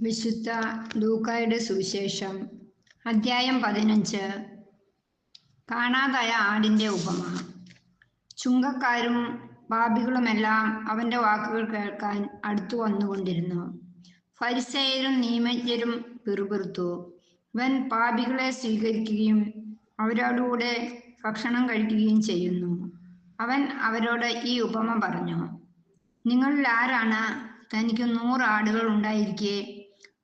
വിശുദ്ധ ലൂക്കായുടെ സുവിശേഷം അദ്ധ്യായം 15. കാണാതായ ആടിൻ്റെ ഉപമ. ചുങ്കക്കാരും പാപികളുമെല്ലാം അവൻ്റെ വാക്കുകൾ കേൾക്കാൻ അടുത്തു വന്നുകൊണ്ടിരുന്നു. ഫരിസേയരും നിയമജ്ഞരും പിറുപിറുത്തു, ഇവൻ പാപികളെ സ്വീകരിക്കുകയും അവരോടുകൂടെ ഭക്ഷണം കഴിക്കുകയും ചെയ്യുന്നു. അവൻ അവരോട് ഈ ഉപമ പറഞ്ഞു: നിങ്ങളിൽ ആരാണ് തനിക്ക് 100 ആടുകൾ ഉണ്ടായിരിക്കെ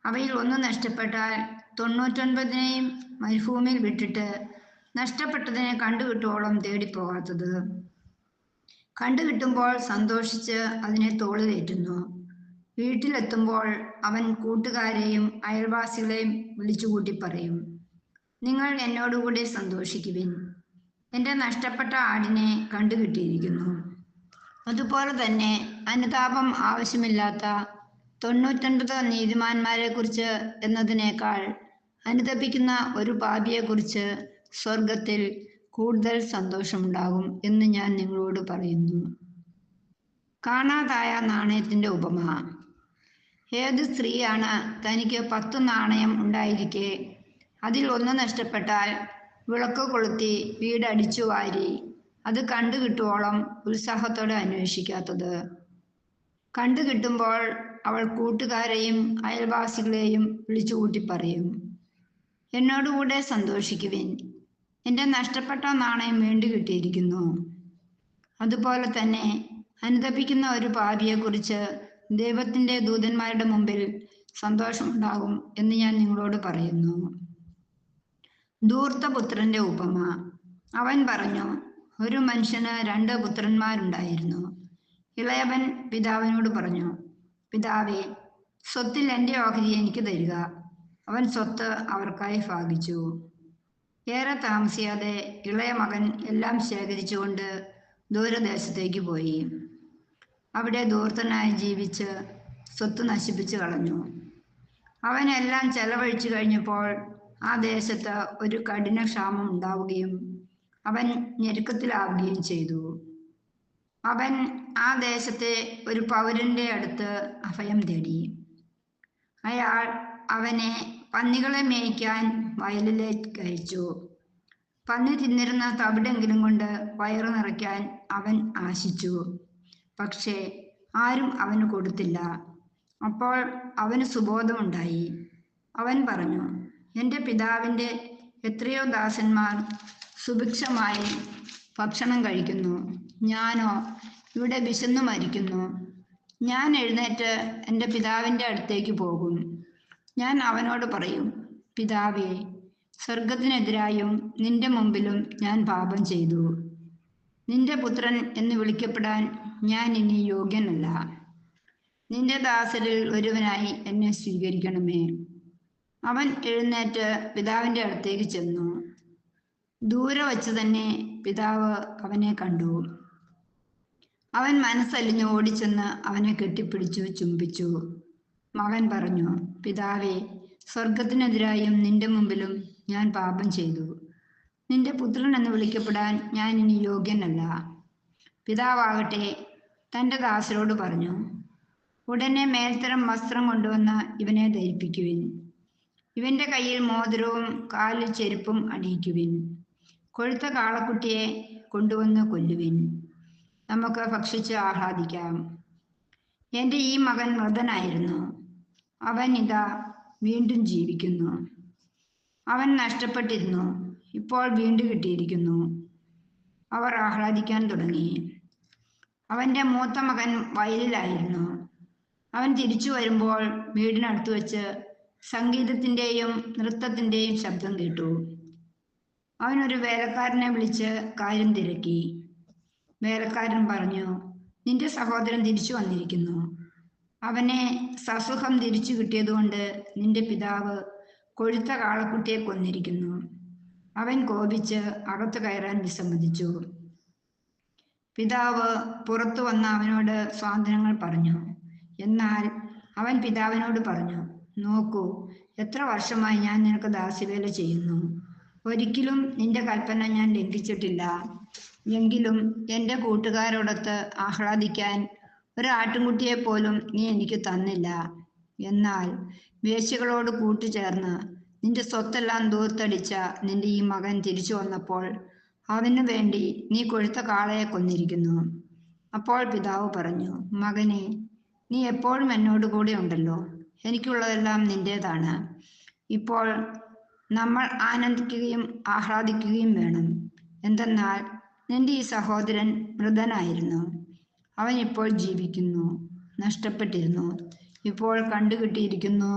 അവയിൽ ഒന്ന് നഷ്ടപ്പെട്ടാൽ 99നെയും മരുഭൂമിയിൽ വിട്ടിട്ട് നഷ്ടപ്പെട്ടതിനെ കണ്ടുകിട്ടുവോളം തേടിപ്പോകാത്തത്? കണ്ടുകിട്ടുമ്പോൾ സന്തോഷിച്ച് അതിനെ തോളിലേറ്റുന്നു. വീട്ടിലെത്തുമ്പോൾ അവൻ കൂട്ടുകാരെയും അയൽവാസികളെയും വിളിച്ചുകൂട്ടി പറയും: നിങ്ങൾ എന്നോടുകൂടി സന്തോഷിക്കുവിൻ, എൻ്റെ നഷ്ടപ്പെട്ട ആടിനെ കണ്ടുകിട്ടിയിരിക്കുന്നു. അതുപോലെ തന്നെ അനുതാപം ആവശ്യമില്ലാത്ത 99 നീതിമാന്മാരെ കുറിച്ച് എന്നതിനേക്കാൾ അനുതപിക്കുന്ന ഒരു പാപിയെക്കുറിച്ച് സ്വർഗത്തിൽ കൂടുതൽ സന്തോഷമുണ്ടാകും എന്ന് ഞാൻ നിങ്ങളോട് പറയുന്നു. കാണാതായ നാണയത്തിൻ്റെ ഉപമ. ഏത് സ്ത്രീയാണ് തനിക്ക് 10 നാണയം ഉണ്ടായിരിക്കെ അതിൽ ഒന്ന് നഷ്ടപ്പെട്ടാൽ വിളക്ക് കൊളുത്തി വീടടിച്ചു വാരി അത് കണ്ടുകിട്ടുവോളം ഉത്സാഹത്തോടെ അന്വേഷിക്കാത്തത്? കണ്ടുകിട്ടുമ്പോൾ അവൾ കൂട്ടുകാരെയും അയൽവാസികളെയും വിളിച്ചുകൂട്ടി പറയും: എന്നോടുകൂടെ സന്തോഷിക്കുവിൻ, എൻ്റെ നഷ്ടപ്പെട്ട നാണയം വീണ്ടും കിട്ടിയിരിക്കുന്നു. അതുപോലെ തന്നെ അനുതപിക്കുന്ന ഒരു പാപിയെക്കുറിച്ച് ദൈവത്തിൻ്റെ ദൂതന്മാരുടെ മുമ്പിൽ സന്തോഷമുണ്ടാകും എന്ന് ഞാൻ നിങ്ങളോട് പറയുന്നു. ധൂർത്തപുത്രൻ്റെ ഉപമ. അവൻ പറഞ്ഞു: ഒരു മനുഷ്യന് 2 പുത്രന്മാരുണ്ടായിരുന്നു. ഇളയവൻ പിതാവിനോട് പറഞ്ഞു: പിതാവേ, സ്വത്തിൽ എൻ്റെ ഓഹരി എനിക്ക് തരിക. അവൻ സ്വത്ത് അവർക്കായി ഭാഗിച്ചു. ഏറെ താമസിയാതെ ഇളയ മകൻ എല്ലാം ശേഖരിച്ചുകൊണ്ട് ദൂരദേശത്തേക്ക് പോയി. അവിടെ ധൂർത്തനായി ജീവിച്ച് സ്വത്ത് നശിപ്പിച്ചു കളഞ്ഞു. അവനെല്ലാം ചെലവഴിച്ചു കഴിഞ്ഞപ്പോൾ ആ ദേശത്ത് ഒരു കഠിന ക്ഷാമം ഉണ്ടാവുകയും അവൻ ഞെരുക്കത്തിലാവുകയും ചെയ്തു. അവൻ ആ ദേശത്തെ ഒരു പൗരന്റെ അടുത്ത് അഭയം തേടി. അയാൾ അവനെ പന്നികളെ മേയ്ക്കാൻ വയലിലേക്ക് അയച്ചു. പന്നി തിന്നിരുന്ന തവിടെങ്കിലും കൊണ്ട് വയറു നിറയ്ക്കാൻ അവൻ ആശിച്ചു. പക്ഷേ ആരും അവന് കൊടുത്തില്ല. അപ്പോൾ അവന് സുബോധമുണ്ടായി. അവൻ പറഞ്ഞു: എൻ്റെ പിതാവിൻ്റെ എത്രയോ ദാസന്മാർ സുഭിക്ഷമായി ഭക്ഷണം കഴിക്കുന്നു, ഞാനോ ഇവിടെ വിശന്നു മരിക്കുന്നു. ഞാൻ എഴുന്നേറ്റ് എൻ്റെ പിതാവിൻ്റെ അടുത്തേക്ക് പോകും. ഞാൻ അവനോട് പറയും: പിതാവേ, സ്വർഗത്തിനെതിരായും നിന്റെ മുമ്പിലും ഞാൻ പാപം ചെയ്തു. നിന്റെ പുത്രൻ എന്ന് വിളിക്കപ്പെടാൻ ഞാൻ ഇനി യോഗ്യനല്ല. നിന്റെ ദാസരിൽ ഒരുവനായി എന്നെ സ്വീകരിക്കണമേ. അവൻ എഴുന്നേറ്റ് പിതാവിൻ്റെ അടുത്തേക്ക് ചെന്നു. ദൂരെ വച്ച് തന്നെ പിതാവ് അവനെ കണ്ടു. അവൻ മനസ്സലിഞ്ഞ് ഓടിച്ചെന്ന് അവനെ കെട്ടിപ്പിടിച്ചു ചുംബിച്ചു. മകൻ പറഞ്ഞു: പിതാവേ, സ്വർഗത്തിനെതിരായും നിന്റെ മുമ്പിലും ഞാൻ പാപം ചെയ്തു. നിന്റെ പുത്രൻ എന്ന് വിളിക്കപ്പെടാൻ ഞാൻ ഇനി യോഗ്യനല്ല. പിതാവാകട്ടെ തൻ്റെ ദാസരോട് പറഞ്ഞു: ഉടനെ മേൽത്തരം വസ്ത്രം കൊണ്ടുവന്ന് ഇവനെ ധരിപ്പിക്കുവിൻ. ഇവൻ്റെ കയ്യിൽ മോതിരവും കാലിൽ ചെരുപ്പും അണിയിക്കുവിൻ. കൊഴുത്ത കാളക്കുട്ടിയെ കൊണ്ടുവന്ന് കൊല്ലുവിൻ. നമുക്ക് ഭക്ഷിച്ച് ആഹ്ലാദിക്കാം. എൻ്റെ ഈ മകൻ മൃതനായിരുന്നു, അവൻ ഇതാ വീണ്ടും ജീവിക്കുന്നു. അവൻ നഷ്ടപ്പെട്ടിരുന്നു, ഇപ്പോൾ വീണ്ടും കിട്ടിയിരിക്കുന്നു. അവർ ആഹ്ലാദിക്കാൻ തുടങ്ങി. അവൻ്റെ മൂത്ത മകൻ വയലിലായിരുന്നു. അവൻ തിരിച്ചു വരുമ്പോൾ വീടിനടുത്ത് വെച്ച് സംഗീതത്തിൻ്റെയും നൃത്തത്തിൻ്റെയും ശബ്ദം കേട്ടു. അവനൊരു വേലക്കാരനെ വിളിച്ച് കാര്യം തിരക്കി. വേലക്കാരൻ പറഞ്ഞു: നിന്റെ സഹോദരൻ തിരിച്ചു വന്നിരിക്കുന്നു. അവനെ സസുഖം തിരിച്ചു കിട്ടിയതുകൊണ്ട് നിന്റെ പിതാവ് കൊഴുത്ത കാളക്കുട്ടിയെ കൊന്നിരിക്കുന്നു. അവൻ കോപിച്ച് അകത്ത് കയറാൻ വിസമ്മതിച്ചു. പിതാവ് പുറത്തു വന്ന അവനോട് സ്വാന്തനങ്ങൾ പറഞ്ഞു. എന്നാൽ അവൻ പിതാവിനോട് പറഞ്ഞു: നോക്കൂ, എത്ര വർഷമായി ഞാൻ നിനക്ക് ദാസ്യവേല ചെയ്യുന്നു. ഒരിക്കലും നിന്റെ കൽപ്പന ഞാൻ ലംഘിച്ചിട്ടില്ല. എങ്കിലും എൻ്റെ കൂട്ടുകാരോടൊത്ത് ആഹ്ലാദിക്കാൻ ഒരു ആട്ടിൻകുട്ടിയെ പോലും നീ എനിക്ക് തന്നില്ല. എന്നാൽ വേശ്യകളോട് കൂട്ടുചേർന്ന് നിന്റെ സ്വത്തെല്ലാം ദൂർത്തടിച്ച നിന്റെ ഈ മകൻ തിരിച്ചു വന്നപ്പോൾ അവനു വേണ്ടി നീ കൊഴുത്ത കാളയെ കൊന്നിരിക്കുന്നു. അപ്പോൾ പിതാവ് പറഞ്ഞു, മകനെ, നീ എപ്പോഴും എന്നോട് കൂടെ ഉണ്ടല്ലോ, എനിക്കുള്ളതെല്ലാം നിന്റേതാണ്. ഇപ്പോൾ നമ്മൾ ആനന്ദിക്കുകയും ആഹ്ലാദിക്കുകയും വേണം. എന്തെന്നാൽ നിന്റെ ഈ സഹോദരൻ മൃതനായിരുന്നു, അവൻ ഇപ്പോൾ ജീവിക്കുന്നു, നഷ്ടപ്പെട്ടിരുന്നു, ഇപ്പോൾ കണ്ടുകിട്ടിയിരിക്കുന്നു.